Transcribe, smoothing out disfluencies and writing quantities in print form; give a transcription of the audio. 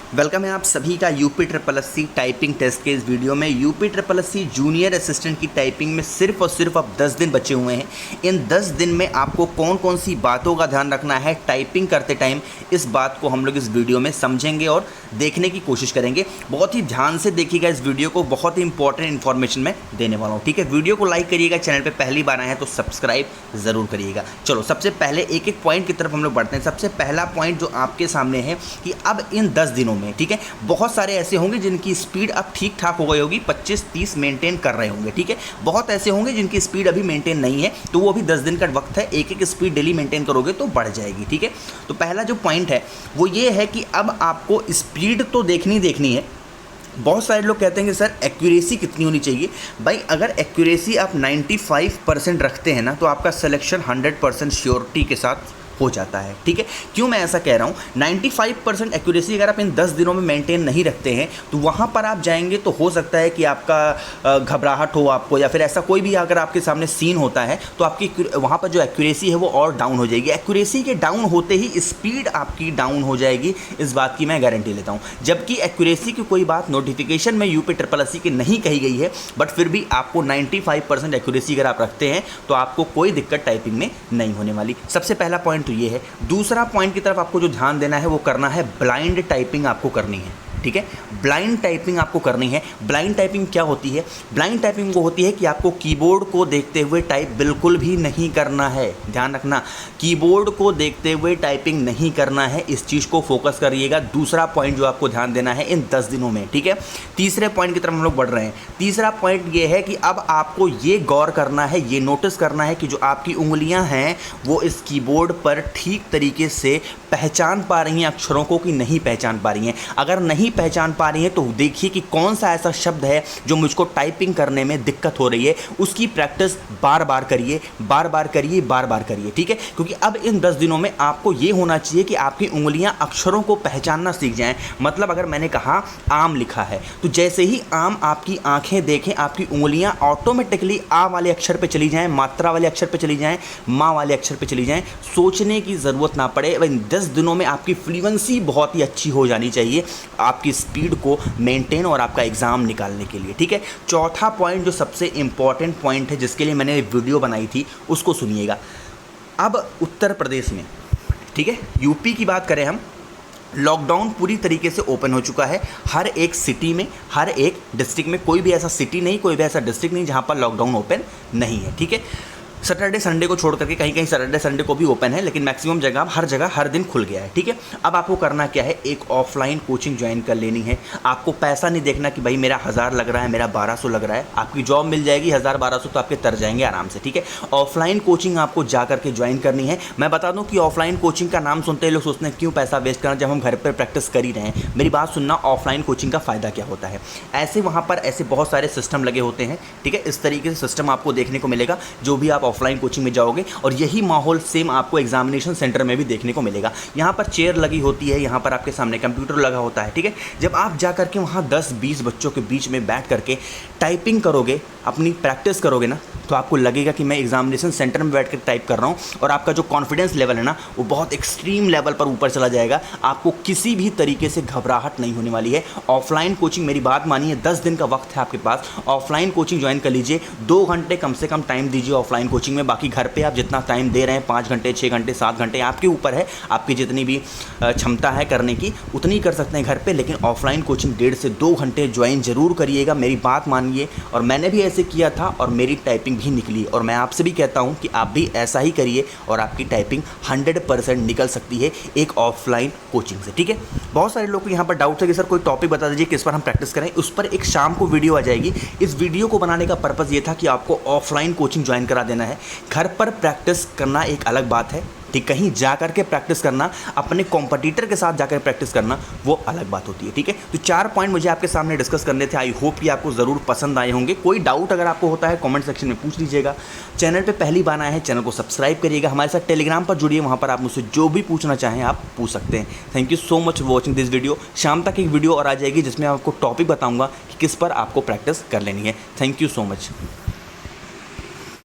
Welcome है आप सभी का UP SSC टाइपिंग टेस्ट के इस वीडियो में। UP SSC जूनियर असिस्टेंट की टाइपिंग में सिर्फ और सिर्फ अब 10 दिन बचे हुए हैं। इन 10 दिन में आपको कौन कौन सी बातों का ध्यान रखना है टाइपिंग करते टाइम, इस बात को हम लोग इस वीडियो में समझेंगे और देखने की कोशिश करेंगे। बहुत ही ध्यान से देखिएगा इस वीडियो को, बहुत ही इंपॉर्टेंट इन्फॉर्मेशन मैं देने वाला हूँ। ठीक है, वीडियो को लाइक करिएगा, चैनल पर पहली बार आए हैं तो सब्सक्राइब ज़रूर करिएगा। चलो सबसे पहले एक एक पॉइंट की तरफ हम लोग बढ़ते हैं। सबसे पहला पॉइंट जो आपके सामने है कि अब इन 10 दिनों में, ठीक है, बहुत सारे ऐसे होंगे जिनकी स्पीड अब ठीक ठाक हो गई होगी, 25-30 मेंटेन कर रहे होंगे। ठीक है, बहुत ऐसे होंगे जिनकी स्पीड अभी मेंटेन नहीं है, तो वो अभी 10 दिन का वक्त है, एक एक स्पीड डेली मेंटेन करोगे तो बढ़ जाएगी। ठीक है, तो पहला जो पॉइंट है वो ये है कि अब आपको स्पीड तो देखनी है। बहुत सारे लोग कहते हैं कि सर एक्यूरेसी कितनी होनी चाहिए। भाई अगर एक्यूरेसी आप 95% रखते हैं ना, तो आपका सिलेक्शन 100% श्योरिटी के साथ हो जाता है। ठीक है, क्यों मैं ऐसा कह रहा हूँ? 95% एक्यूरेसी अगर आप इन 10 दिनों में मेंटेन नहीं रखते हैं तो वहाँ पर आप जाएंगे तो हो सकता है कि आपका घबराहट हो आपको, या फिर ऐसा कोई भी अगर आपके सामने सीन होता है तो आपकी वहाँ पर जो एक्यूरेसी है वो और डाउन हो जाएगी। एक्यूरेसी के डाउन होते ही स्पीड आपकी डाउन हो जाएगी, इस बात की मैं गारंटी लेता हूँ। जबकि एक्यूरेसी की कोई बात नोटिफिकेशन में UP SSC की नहीं कही गई है, बट फिर भी आपको 95% एक्यूरेसी अगर आप रखते हैं तो आपको कोई दिक्कत टाइपिंग में नहीं होने वाली। सबसे पहला पॉइंट तो ये है। दूसरा पॉइंट की तरफ आपको जो ध्यान देना है वो करना है, ब्लाइंड टाइपिंग आपको करनी है। ठीक है, ब्लाइंड टाइपिंग आपको करनी है। ब्लाइंड टाइपिंग क्या होती है? ब्लाइंड टाइपिंग वो होती है कि आपको कीबोर्ड को देखते हुए टाइप बिल्कुल भी नहीं करना है। ध्यान रखना, कीबोर्ड को देखते हुए टाइपिंग नहीं करना है, इस चीज़ को फोकस करिएगा। दूसरा पॉइंट जो आपको ध्यान देना है इन 10 दिनों में। ठीक है, तीसरे पॉइंट की तरफ हम लोग बढ़ रहे हैं। तीसरा पॉइंट ये है कि अब आपको ये गौर करना है, ये नोटिस करना है कि जो आपकी उंगलियां हैं वो इस कीबोर्ड पर ठीक तरीके से पहचान पा रही हैं अक्षरों को कि नहीं पहचान पा रही हैं। अगर नहीं पहचान पा रही है तो देखिए कि कौन सा ऐसा शब्द है जो मुझको टाइपिंग करने में दिक्कत हो रही है। उसकी प्रैक्टिस बार बार करिए, बार बार करिए, बार बार करिए। ठीक है, क्योंकि अब इन 10 दिनों में आपको ये होना चाहिए कि आपकी उंगलियां अक्षरों को पहचानना सीख जाएं। मतलब अगर मैंने कहा आम लिखा है तो जैसे ही आम आपकी आंखें देखें, आपकी उंगलियां ऑटोमेटिकली आ वाले अक्षर पे चली जाएं, मात्रा वाले अक्षर पे चली जाएं, माँ वाले अक्षर पे चली जाएं। सोचने की ज़रूरत ना पड़े। इन 10 दिनों में आपकी फ्लुएंसी बहुत ही अच्छी हो जानी चाहिए आपकी स्पीड को मेंटेन और आपका एग्ज़ाम निकालने के लिए। ठीक है, चौथा पॉइंट जो सबसे इंपॉर्टेंट पॉइंट है जिसके लिए मैंने वीडियो बनाई थी उसको सुनिएगा। अब उत्तर प्रदेश में, ठीक है, यूपी की बात करें हम, लॉकडाउन पूरी तरीके से ओपन हो चुका है। हर एक सिटी में, हर एक डिस्ट्रिक्ट में, कोई भी ऐसा सिटी नहीं, कोई भी ऐसा डिस्ट्रिक्ट नहीं जहाँ पर लॉकडाउन ओपन नहीं है। ठीक है, सैटरडे संडे को छोड़ करके कहीं कहीं सैटरडे संडे को भी ओपन है, लेकिन मैक्सिमम जगह हर दिन खुल गया है। ठीक है, अब आपको करना क्या है, एक ऑफलाइन कोचिंग ज्वाइन कर लेनी है। आपको पैसा नहीं देखना कि भाई मेरा 1000 लग रहा है, मेरा 1200 लग रहा है। आपकी जॉब मिल जाएगी, 1000-1200 तो आपके तर जाएंगे आराम से। ठीक है, ऑफलाइन कोचिंग आपको जा करके ज्वाइन करनी है। मैं बता दूं कि ऑफलाइन कोचिंग का नाम सुनते ही लोग सोचते हैं क्यों पैसा वेस्ट करना जब हम घर पर प्रैक्टिस कर ही रहे हैं। मेरी बात सुनना, ऑफलाइन कोचिंग का फ़ायदा क्या होता है। ऐसे वहाँ पर ऐसे बहुत सारे सिस्टम लगे होते हैं। ठीक है, इस तरीके से सिस्टम आपको देखने को मिलेगा जो भी आप ऑफलाइन कोचिंग में जाओगे, और यही माहौल सेम आपको एग्जामिनेशन सेंटर में भी देखने को मिलेगा। यहाँ पर चेयर लगी होती है, यहाँ पर आपके सामने कंप्यूटर लगा होता है। ठीक है, जब आप जा करके वहाँ 10-20 बच्चों के बीच में बैठ करके टाइपिंग करोगे, अपनी प्रैक्टिस करोगे ना, तो आपको लगेगा कि मैं एग्जामिनेशन सेंटर में बैठ कर टाइप कर रहा हूँ, और आपका जो कॉन्फिडेंस लेवल है ना वो बहुत एक्सट्रीम लेवल पर ऊपर चला जाएगा। आपको किसी भी तरीके से घबराहट नहीं होने वाली है। ऑफलाइन कोचिंग, मेरी बात मानिए, 10 दिन का वक्त है आपके पास, ऑफलाइन कोचिंग ज्वाइन कर लीजिए। 2 घंटे कम से कम टाइम दीजिए ऑफलाइन कोचिंग में। बाकी घर पे आप जितना टाइम दे रहे हैं, 5 घंटे, 6 घंटे, 7 घंटे, आपके ऊपर है। आपकी जितनी भी क्षमता है करने की उतनी कर सकते हैं घर पे, लेकिन ऑफलाइन कोचिंग 1.5 से 2 घंटे ज्वाइन जरूर करिएगा। मेरी बात मानिए, और मैंने भी ऐसे किया था और मेरी टाइपिंग भी निकली, और मैं आपसे भी कहता हूं कि आप भी ऐसा ही करिए और आपकी टाइपिंग 100% निकल सकती है एक ऑफलाइन कोचिंग से। ठीक है, बहुत सारे लोग को यहाँ पर डाउट है कि सर कोई टॉपिक बता दीजिए किस पर हम प्रैक्टिस करें। उस पर एक शाम को वीडियो आ जाएगी। इस वीडियो को बनाने का पर्पज़ ये था कि आपको ऑफलाइन कोचिंग ज्वाइन करा देना है। घर पर प्रैक्टिस करना एक अलग बात है, ठीक, कहीं जा करके प्रैक्टिस करना, अपने कॉम्पिटिटर के साथ जाकर प्रैक्टिस करना, वो अलग बात होती है। ठीक है, तो 4 पॉइंट मुझे आपके सामने डिस्कस करने थे। आई होप कि आपको ज़रूर पसंद आए होंगे। कोई डाउट अगर आपको होता है कमेंट सेक्शन में पूछ लीजिएगा। चैनल पे पहली बार आए हैं, चैनल को सब्सक्राइब करिएगा। हमारे साथ टेलीग्राम पर जुड़िए, वहाँ पर आप मुझसे जो भी पूछना चाहें आप पूछ सकते हैं। Thank you so much for watching this video. शाम तक एक वीडियो और आ जाएगी जिसमें आपको टॉपिक बताऊँगा कि किस पर आपको प्रैक्टिस कर लेनी है। Thank you so much.